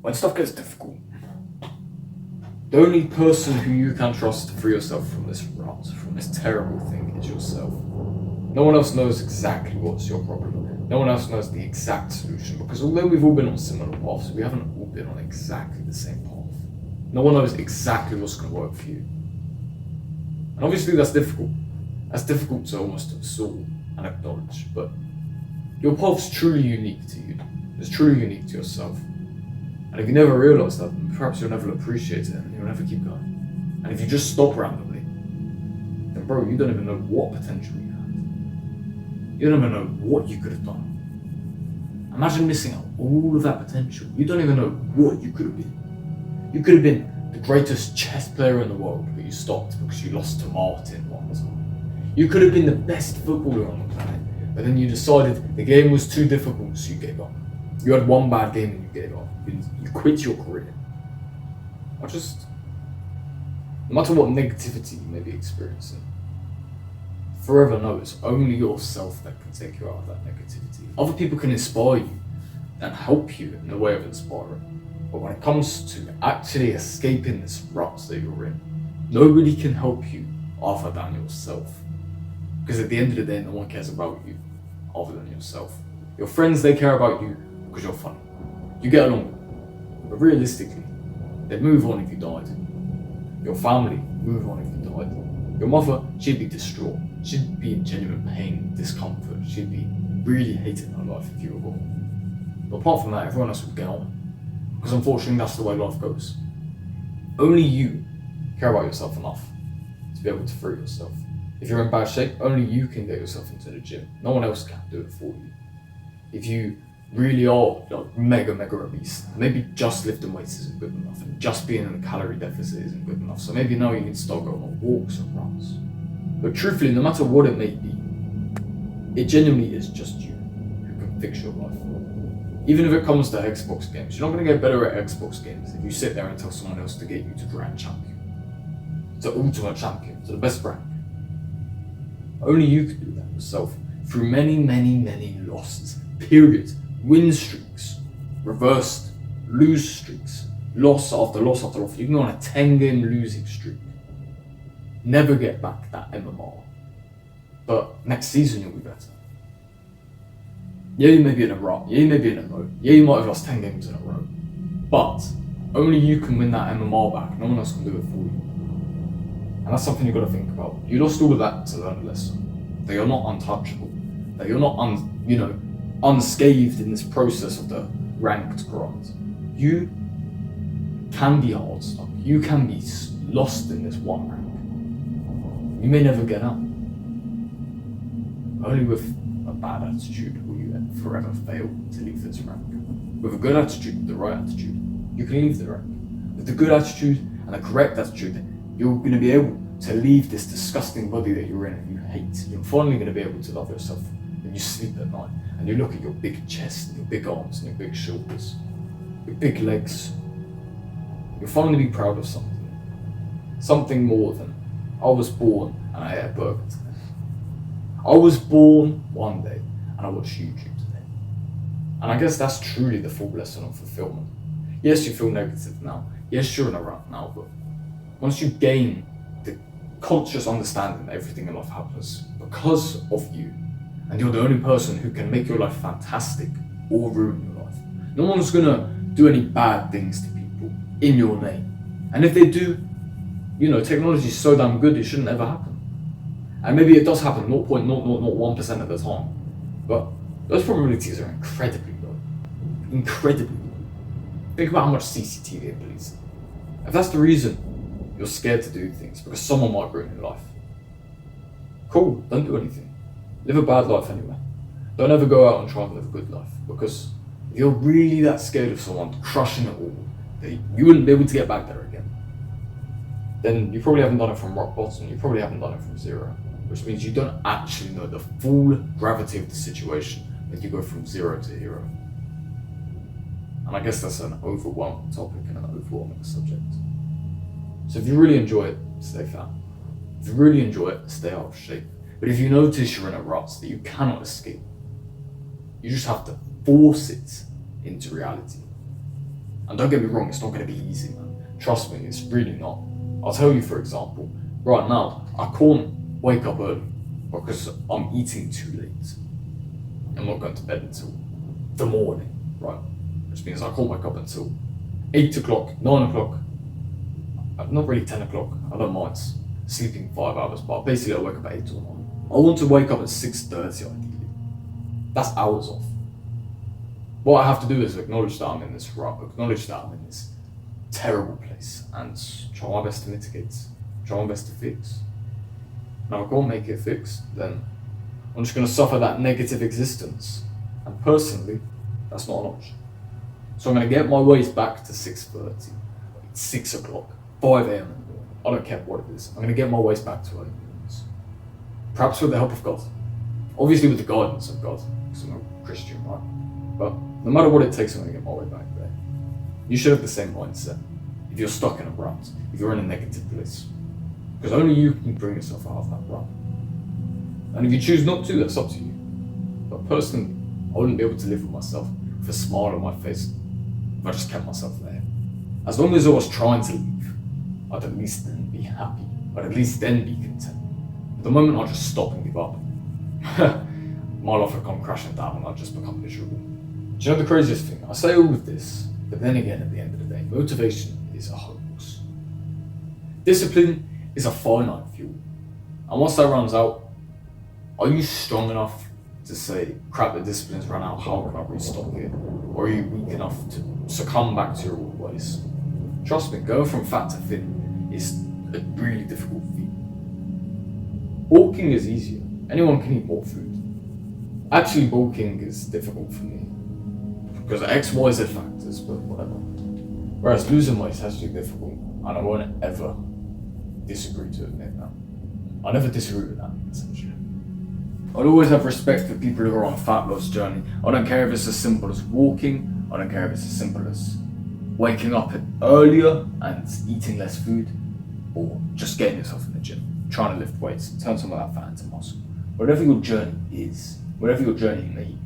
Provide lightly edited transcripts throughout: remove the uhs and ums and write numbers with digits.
when stuff gets difficult, the only person who you can trust to free yourself from this rut, from this terrible thing, is yourself. No one else knows exactly what's your problem. No one else knows the exact solution, because although we've all been on similar paths, we haven't all been on exactly the same path. No one knows exactly what's going to work for you. And obviously that's difficult. That's difficult to almost absorb and acknowledge, but your path's truly unique to you. It's truly unique to yourself. And if you never realise that, then perhaps you'll never appreciate it and you'll never keep going. And if you just stop randomly, then bro, you don't even know what potential you had. You don't even know what you could have done. Imagine missing out all of that potential. You don't even know what you could have been. You could have been the greatest chess player in the world, but you stopped because you lost to Martin one time. You could have been the best footballer on the planet, but then you decided the game was too difficult, so you gave up. You had one bad game and you gave up. You quit your career. No matter what negativity you may be experiencing, forever know it's only yourself that can take you out of that negativity. Other people can inspire you and help you in the way of inspiring. But when it comes to actually escaping this rut that you're in, nobody can help you other than yourself. Because at the end of the day, no one cares about you other than yourself. Your friends, they care about you because you're funny. You get along with them. But realistically, they'd move on if you died. Your family, move on if you died. Your mother, she'd be distraught. She'd be in genuine pain, discomfort. She'd be really hating her life if you were gone. But apart from that, everyone else would get on. Because unfortunately, that's the way life goes. Only you care about yourself enough to be able to free yourself. If you're in bad shape, only you can get yourself into the gym. No one else can do it for you. If you really are mega obese, maybe just lifting weights isn't good enough, and just being in a calorie deficit isn't good enough. So maybe now you need to start going on walks and runs. But truthfully, no matter what it may be, it genuinely is just you who can fix your life. Even if it comes to Xbox games, you're not going to get better at Xbox games if you sit there and tell someone else to get you to Grand Champion, to Ultimate Champion, to the best rank. Only you can do that yourself through many losses, periods, win streaks, reversed lose streaks, loss after loss after loss. You can go on a 10-game losing streak. Never get back that MMR. But next season you'll be better. Yeah, you may be in a rut. Yeah, you may be in a mode. Yeah, you might have lost 10 games in a row. But only you can win that MMR back. No one else can do it for you. And that's something you've got to think about. You lost all of that to learn a lesson. That you're not untouchable. That you're not unscathed in this process of the ranked grind. You can be hard stuck. You can be lost in this one rank. You may never get out. Only with a bad attitude will you forever fail to leave this rank. With a good attitude, the right attitude, you can leave the rank. With the good attitude and the correct attitude, you're going to be able to leave this disgusting body that you're in and you hate. You're finally going to be able to love yourself when you sleep at night and you look at your big chest and your big arms and your big shoulders, your big legs. You'll finally be proud of something. Something more than, I was born and I ate a burger today. I was born one day and I watched YouTube today. And I guess that's truly the full lesson of fulfillment. Yes, you feel negative now. Yes, you're in a rut now, but once you gain the conscious understanding that everything in life happens because of you, and you're the only person who can make your life fantastic or ruin your life. No one's gonna do any bad things to people in your name. And if they do, technology is so damn good, it shouldn't ever happen. And maybe it does happen 0.0001% of the time, but those probabilities are incredibly low. Incredibly low. Think about how much CCTV it believes in. If that's the reason you're scared to do things, because someone might ruin your life, cool, don't do anything. Live a bad life anyway. Don't ever go out and try and live a good life, because if you're really that scared of someone crushing it all, that you wouldn't be able to get back there again, then you probably haven't done it from rock bottom, you probably haven't done it from zero, which means you don't actually know the full gravity of the situation when you go from 0 to hero. And I guess that's an overwhelming topic and an overwhelming subject. So if you really enjoy it, stay fat. If you really enjoy it, stay out of shape. But if you notice you're in a rut that you cannot escape, you just have to force it into reality. And don't get me wrong, it's not going to be easy, man. Trust me, it's really not. I'll tell you, for example, right now, I can't wake up early because I'm eating too late. I'm not going to bed until the morning, right? Which means I can't wake up until 8 o'clock, 9 o'clock, not really 10 o'clock, I don't mind sleeping 5 hours, but basically I wake up at 8 or 9. I want to wake up at 6:30 ideally. That's hours off. What I have to do is acknowledge that I'm in this rut, acknowledge that I'm in this terrible place, and try my best to mitigate, try my best to fix. Now, if I can't make it fix, then I'm just going to suffer that negative existence. And personally, that's not an option. So I'm going to get my ways back to 6:30, 6 o'clock, 5 a.m. in the morning. I don't care what it is. I'm going to get my ways back to early mornings. Perhaps with the help of God. Obviously with the guidance of God, because I'm a Christian, right? But no matter what it takes, I'm going to get my way back there. You should have the same mindset if you're stuck in a rut, if you're in a negative place. Because only you can bring yourself out of that rut. And if you choose not to, that's up to you. But personally, I wouldn't be able to live with myself with a smile on my face if I just kept myself there. As long as I was trying to leave, I'd at least then be happy. I'd at least then be content. But the moment I just stop and give up, my life would come crashing down and I'd just become miserable. Do you know the craziest thing? I say all of this, but then again, at the end of the day, motivation is a hoax. Discipline is a finite fuel. And once that runs out, are you strong enough to say, crap, the discipline's run out, how can I restock it? Or are you weak enough to succumb back to your old ways? Trust me, going from fat to thin is a really difficult feat. Bulking is easier. Anyone can eat more food. Actually, bulking is difficult for me because of X, Y, Z factors, but whatever. Whereas losing weight is actually difficult, and I won't ever disagree to admit that. I never disagree with that, essentially. I'd always have respect for people who are on a fat loss journey. I don't care if it's as simple as walking, I don't care if it's as simple as waking up earlier and eating less food, or just getting yourself in the gym, trying to lift weights, turn some of that fat into muscle. Whatever your journey is, whatever your journey may be,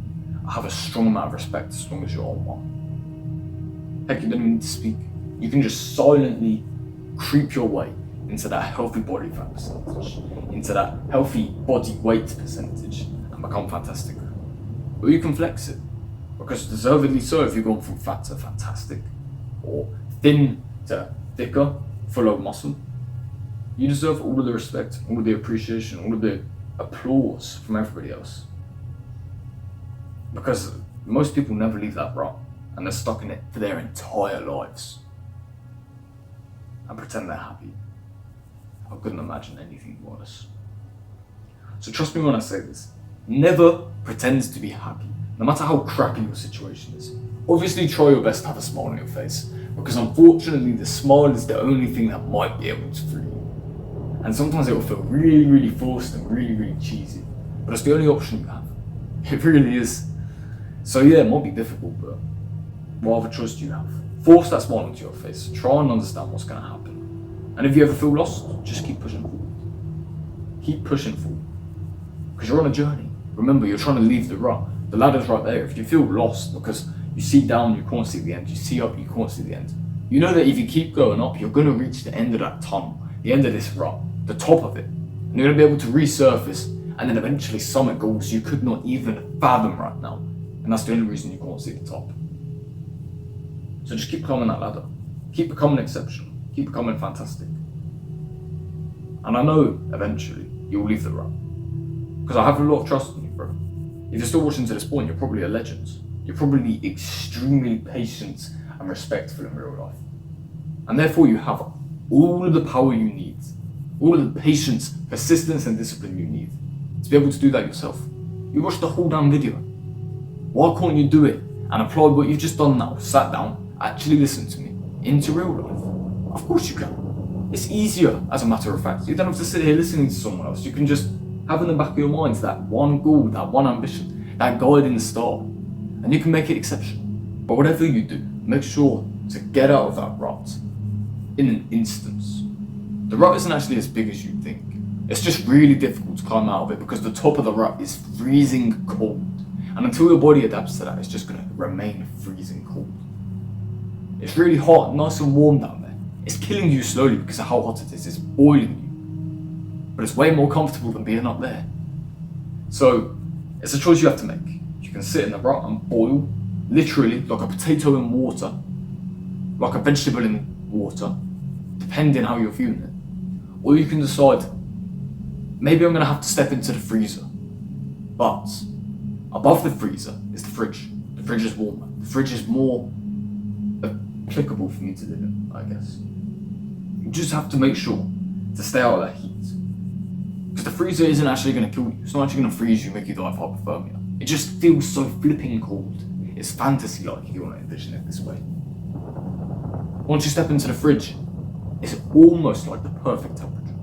I have a strong amount of respect as long as you're on one. Heck, you don't even need to speak. You can just silently creep your way into that healthy body fat percentage, into that healthy body weight percentage, and become fantastic. Or you can flex it, because deservedly so if you've gone from fat to fantastic, or thin to thicker, full of muscle. You deserve all of the respect, all of the appreciation, all of the applause from everybody else. Because most people never leave that rut, and they're stuck in it for their entire lives. And pretend they're happy. I couldn't imagine anything worse. So trust me when I say this, never pretend to be happy, no matter how crappy your situation is. Obviously try your best to have a smile on your face, because unfortunately the smile is the only thing that might be able to free you. And sometimes it will feel really, really forced and really, really cheesy, but it's the only option you have. It really is. So yeah, it might be difficult, but what other choice do you have? Force that smile onto your face, try and understand what's going to happen. And if you ever feel lost, just keep pushing forward. Keep pushing forward. Because you're on a journey. Remember, you're trying to leave the rut. The ladder's right there. If you feel lost because you see down, you can't see the end. You see up, you can't see the end. You know that if you keep going up, you're going to reach the end of that tunnel, the end of this rut, the top of it. And you're going to be able to resurface and then eventually summit goals you could not even fathom right now. And that's the only reason you can't see the top. So just keep climbing that ladder. Keep becoming exceptional. Keep becoming fantastic. And I know eventually you'll leave the rut. Because I have a lot of trust in you, bro. If you're still watching to this point, you're probably a legend. You're probably extremely patient and respectful in real life. And therefore you have all of the power you need, all of the patience, persistence and discipline you need to be able to do that yourself. You watched the whole damn video. Why can't you do it and apply what you've just done now? Sat down, actually listen to me, into real life. Of course you can. It's easier, as a matter of fact. You don't have to sit here listening to someone else. You can just have in the back of your mind that one goal, that one ambition, that guiding star, and you can make it exceptional. But whatever you do, make sure to get out of that rut in an instance. The rut isn't actually as big as you think. It's just really difficult to climb out of it because the top of the rut is freezing cold. And until your body adapts to that, it's just going to remain freezing cold. It's really hot, nice and warm down there. It's killing you slowly because of how hot it is. It's boiling you. But it's way more comfortable than being up there. So, it's a choice you have to make. You can sit in the rut and boil, literally, like a potato in water, like a vegetable in water, depending how you're viewing it. Or you can decide, maybe I'm going to have to step into the freezer. But above the freezer is the fridge. The fridge is warmer. The fridge is more applicable for me to live in, I guess. You just have to make sure to stay out of that heat. Because the freezer isn't actually going to kill you. It's not actually going to freeze you, make you die of hypothermia. It just feels so flipping cold. It's fantasy-like if you want to envision it this way. Once you step into the fridge, it's almost like the perfect temperature.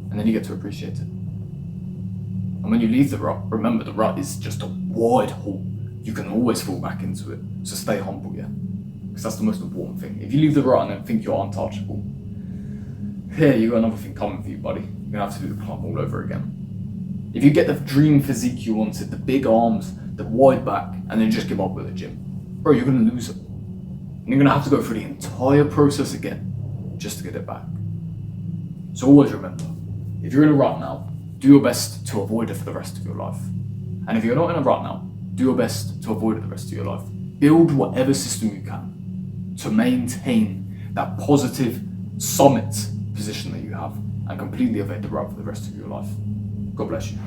And then you get to appreciate it. And when you leave the rut, remember the rut is just a wide hole. You can always fall back into it. So stay humble, yeah? Because that's the most important thing. If you leave the rut and then think you're untouchable, here you got another thing coming for you, buddy. You're gonna have to do the plumb all over again. If you get the dream physique you wanted, the big arms, the wide back, and then just give up with the gym, bro, you're gonna lose it. And you're gonna have to go through the entire process again just to get it back. So always remember, if you're in a rut now, do your best to avoid it for the rest of your life. And if you're not in a rut now, do your best to avoid it the rest of your life. Build whatever system you can to maintain that positive summit position that you have and completely evade the rut for the rest of your life. God bless you.